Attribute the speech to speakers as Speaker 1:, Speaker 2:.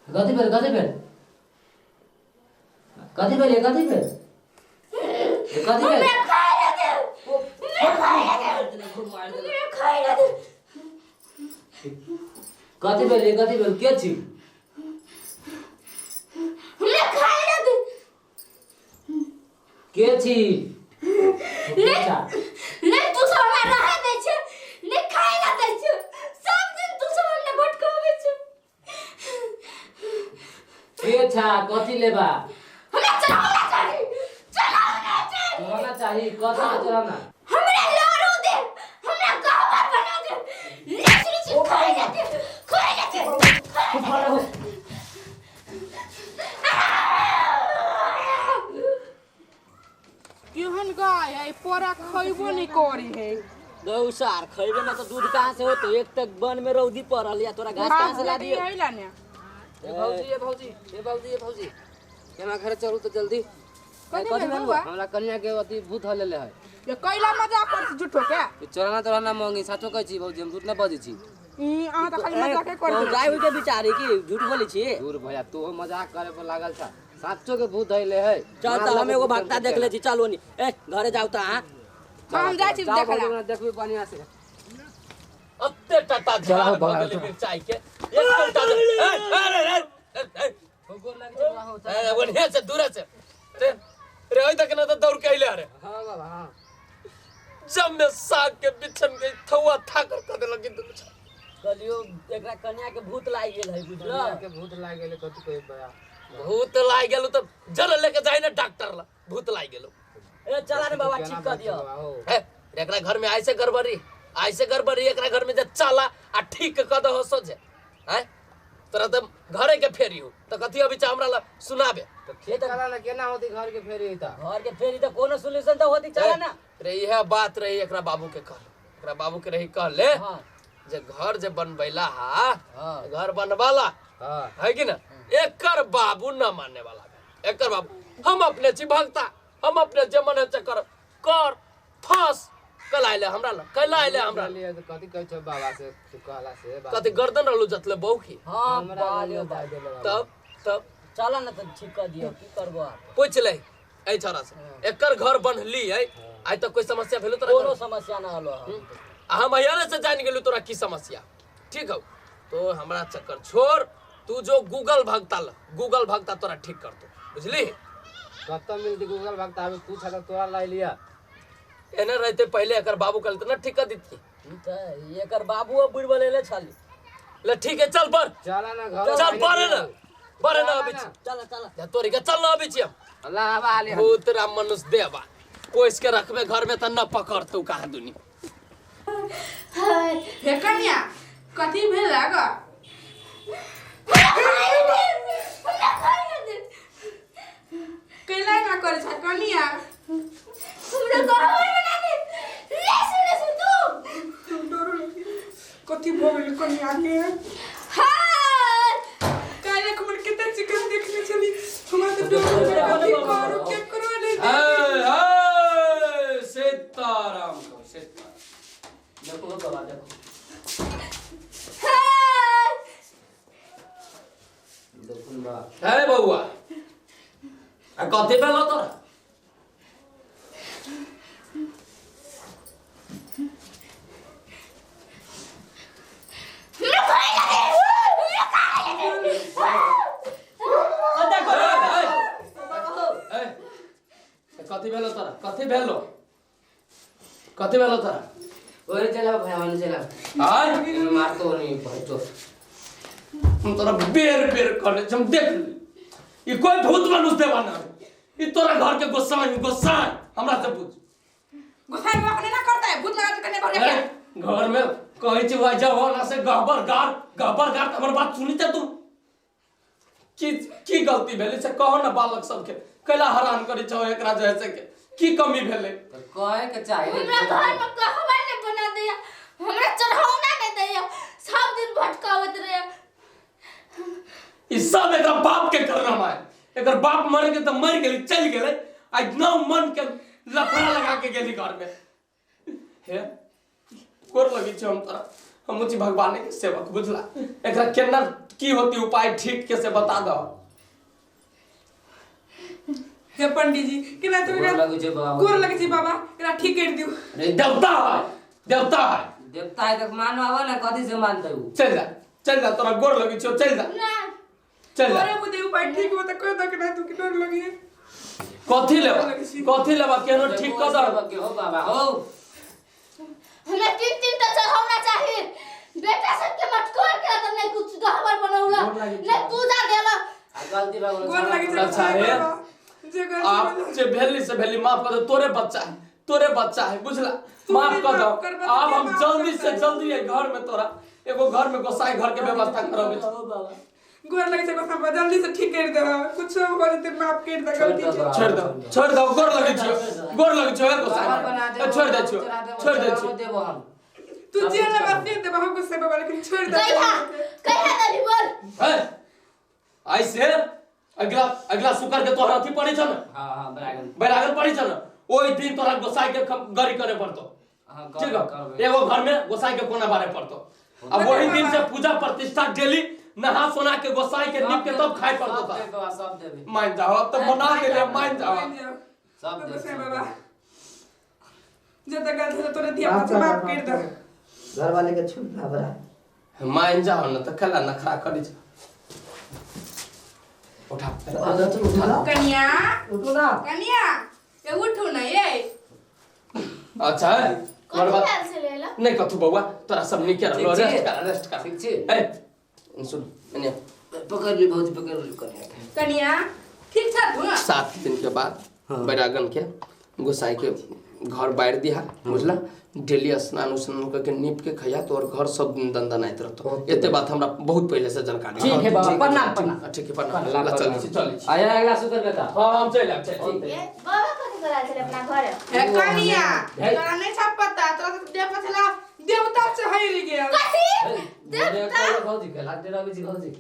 Speaker 1: कथी भेल कथी भेल कथी भेल कथी भेल कथी भेल कथी भेल के छी के छी
Speaker 2: ले तू सब हमरा रहे दै छै ले खाइ ला दै छै सब दिन तू सब हमरा भटकावे छै
Speaker 1: के छा कथी लेबा
Speaker 2: हमरा चढ़ावना
Speaker 1: चाहिए कथी चढ़ाना
Speaker 2: हमरा लारू दे हमरा गहवर बना दे ले सुनी खाइ ला दे
Speaker 3: केहन गाय है पोरा खइबो नहीं करी है
Speaker 4: गौसार खइबे ना तो दूध कहां से होतो एक तक वन में रौदी पड़ल या तोरा घास कहां से ला दियो
Speaker 3: आइला ने
Speaker 1: ये भौजी केना घर चलू तो जल्दी
Speaker 3: कथी में हुआ
Speaker 1: हमरा कन्या के अति भूत ह लेले है
Speaker 3: ये कैला मजाक कर झूठो के
Speaker 1: चोराना मांगी साचो कहै छी भौजी हम झूठ न बजै छी
Speaker 3: ई आ त खाली मजाक कर
Speaker 4: तो गाय के बिचारी की झूठ बोली छी
Speaker 1: दूर भैया तू मजाक करे पर लागल था साचो के भूत धइले है
Speaker 4: चल त हम एगो भक्ता देख ले छी चलो नी ए घरे जाऊ त हां
Speaker 3: हम जाय छी देखला
Speaker 1: देखबी बढ़िया से
Speaker 5: अत्ते टटा झाड़ बगल मिर्चाई के एक टटा अरे
Speaker 1: गोर लाग छै बड़ा होता
Speaker 5: अरे बढ़िया से दूर से रे ओइ तक न तो दौड़ के आइले अरे
Speaker 1: हां बाबा हां
Speaker 5: जब मैं साग के बिछन के थवा ठाकर कर दे लगी तो
Speaker 4: कलियो एकरा कन्या के भूत लाग गेल है बुझलो
Speaker 1: के भूत लाग गेले कथि कहै बया
Speaker 5: भूत लाग गेलो तो जल लेके जाई ना डॉक्टर ला भूत लाग गेलो
Speaker 4: ए चला रे बाबा ठीक कर दियो
Speaker 5: है एकरा घर में ऐसे गड़बड़ी एकरा घर में जे चला आ ठीक क द हो सोझे हैं तोरा त घरे के फेरी हो त कथि अभी हमरा ला सुनाबे
Speaker 1: ये तो कला केना होती घर के फेरी होता
Speaker 4: घर के फेरी त कोनो सॉल्यूशन त होती चला ना
Speaker 5: रे यह बात रही एकरा बाबू के कह एकरा बाबू के रही कह ले
Speaker 4: हां
Speaker 5: जे घर जे बनबैला हा
Speaker 4: हां
Speaker 5: घर बनवाला
Speaker 1: हां
Speaker 5: है कि ना एकर बाबू न मानने वाला है एकर बाबू हम अपने छी भक्ता हम अपने जे मन है कर फंस कलाइले हमरा ला कलाइले हमरा
Speaker 1: लिए तो कथि कहै छ बाबा से तू कहला से
Speaker 5: कथि गर्दन रहलू जतले बौखी
Speaker 4: हां
Speaker 1: हमरा लिए दे देले
Speaker 5: तब
Speaker 4: चला ना त ठीक कर दियो की करबो आप
Speaker 5: पूछ ले ए छोरा से एकर घर बनली है आई तक कोई समस्या भेलो तोरा
Speaker 4: कोनो समस्या ना हलो
Speaker 5: हम अहियाने से जान गेलू तोरा की समस्या ठीक हो तो हमरा चक्कर छोड़ तू जो गूगल भक्ता तोरा ठीक कर दो बुझली
Speaker 1: कत्ता मिलती गूगल भक्ता अभी तू छका तोरा लाई लिया
Speaker 5: एने रहते पहले एकर बाबू कल त न ठीक कर देती
Speaker 4: त एकर बाबू बुढ़ बोलेले छाली
Speaker 5: ले ठीक है चल पर
Speaker 1: चला ना घर
Speaker 5: चल बरे ना अभी
Speaker 4: चला
Speaker 5: या तोरी के चल ना अभी छी हम
Speaker 1: अल्लाह हवा आले
Speaker 5: भूत राम मनुष्य देवा कोइस के रखबे घर में त न पकड़ तू कहां दुनी
Speaker 3: हे कन्या कथी भेल लाग कैला ना करे छ कन्या
Speaker 2: हमरा गहवर बना दे ले सुनी तू
Speaker 3: कथी भोगल कन्या के
Speaker 2: हां
Speaker 3: काले कुमन कितना चिकन देखले चली हमरा तो डर करो के करो ले
Speaker 5: ए सीताराम को सीताराम
Speaker 1: देखो बाबा देखो देखुन बा
Speaker 5: है बउआ आ कथि भेलो तोरा कथि भेलो तोरा
Speaker 1: ओरे चला भाई माने चला
Speaker 5: आज
Speaker 1: मार तो नहीं भाई तो
Speaker 5: हम तोरा बेर कर हम देख ली ई कोई भूत मनुष्य देवा ना ई तोरा घर के गोसाई हमरा से पूछ
Speaker 3: गोसाई बाबा ने ना करता है भूत लगा करने को
Speaker 5: ए, घर में कहै छी भाई जवाना से गहबर गार हमर बात सुनी त तू की गलती भेले से कहो ना बालक सब के कैला हैरान करे छौ एकरा जैसे के की कमी भेले
Speaker 1: कहे के चाहिए
Speaker 2: हमरा घर में कहवा ने बना दिया हमरा चढ़ावना ने दिया सब दिन भटकावत रहे
Speaker 5: ई सब एकरा बाप के करना है एकर बाप मर के त मर गेली चल गेले आज नौ मन के लफड़ा लगा के गेली घर में हे कोर लगी छ हम तोरा हम मुझे भगवान के सेवक बुझला एकरा केना की होती उपाय ठीक के से बता दो।
Speaker 3: हे पंडित जी केना तो
Speaker 1: गोर लगै छै बाबा
Speaker 3: गोर लगै छै बाबा एकरा ठीक कर दियो।
Speaker 5: अरे देवता है देवता है
Speaker 1: देवता है तक मानो आवा ना कथी से मानते हो
Speaker 5: चल जा तोरा गोर लगी छो चल जा
Speaker 2: ना
Speaker 5: चल जा
Speaker 3: अरे मुझे उपाय ठीक हो त कोई तक ना तू की डर लगी
Speaker 5: कथी लेबा केनो ठीक कर दो
Speaker 1: के हो बाबा हो
Speaker 2: हमें तीन तो चढ़ाना चाहिए बेटा सबके मटकोर के तो नहीं कुछ गहबर बनौला नहीं पूजा देला
Speaker 1: गलती बाबा
Speaker 3: गोर लगै छै
Speaker 5: अच्छा है आप जे भेली से भेली माफ कर दो तोरे बच्चा है बुझला माफ कर दो। अब हम जल्दी से जल्दी है घर में तोरा एगो घर में गोसाई घर के व्यवस्था करबे बाबा
Speaker 3: गोर लगै छै बस जल्दी से ठीक कर दे कुछ हो जते माफ कर दे गलती छै
Speaker 5: छोड़ दो गोर लगे छियो गोसाई छोड़ दे छियो
Speaker 1: देबो हम
Speaker 3: तू जेल में बस दे बाबा को से बाबा लेकिन छोड़ दे
Speaker 2: कहिया दली बोल
Speaker 5: ऐसे अगला शुक्र के तोहरा अथी पड़ी छ न
Speaker 1: हां
Speaker 5: बैरागन पड़ी छ न ओई दिन तोरा गोसाई के गरी करे पड़तो ठीक है एगो घर में गोसाई के कोना बारे पड़तो अब वही दिन से पूजा प्रतिष्ठा डेली नहा सोना के गोसाई के नीप के तब खाए पड़तो था
Speaker 1: सब देबे
Speaker 5: मान जाओ तो बना के ले मान जाओ
Speaker 1: सब
Speaker 3: से बाबा जब तक तोरे दिया माफ कर दे
Speaker 6: घर वाले के छूट बरा
Speaker 5: मान जाओ न तो कला नखरा करी छ उठा
Speaker 3: कन्या
Speaker 6: उठो ना
Speaker 3: कन्या ये उठो ना ये
Speaker 5: अच्छा है
Speaker 2: कौन ख्याल से लेला
Speaker 5: नहीं कथु बउआ तोरा सब निके रहलो रेस्ट कर
Speaker 1: ठीक छै
Speaker 5: ए सुन एने
Speaker 1: पकड़ ली भौजी पकड़ ली
Speaker 3: कन्या ठीक छ तू
Speaker 5: 7 दिन के बाद बैरागन के गोसाई के घर बाहर दिया बुझला डेली स्नान उस्नान करके नीप के खैया तो और घर सब दंदनाइत रहतो एते बात हमरा बहुत पहले से जानकारी
Speaker 4: ठीक है बाबा प्रणाम
Speaker 5: ठीक है प्रणाम चल
Speaker 1: आया अगला शुक्र के था
Speaker 5: हां हम चल आब
Speaker 2: ये बाबा कथि करा छले अपना घर
Speaker 3: हे कन्या तोरा नहीं सब पता तोरा तो देव पछला देवता से हइल गेल
Speaker 2: कथि
Speaker 1: देवता भौजी के लागते रहै छी भौजी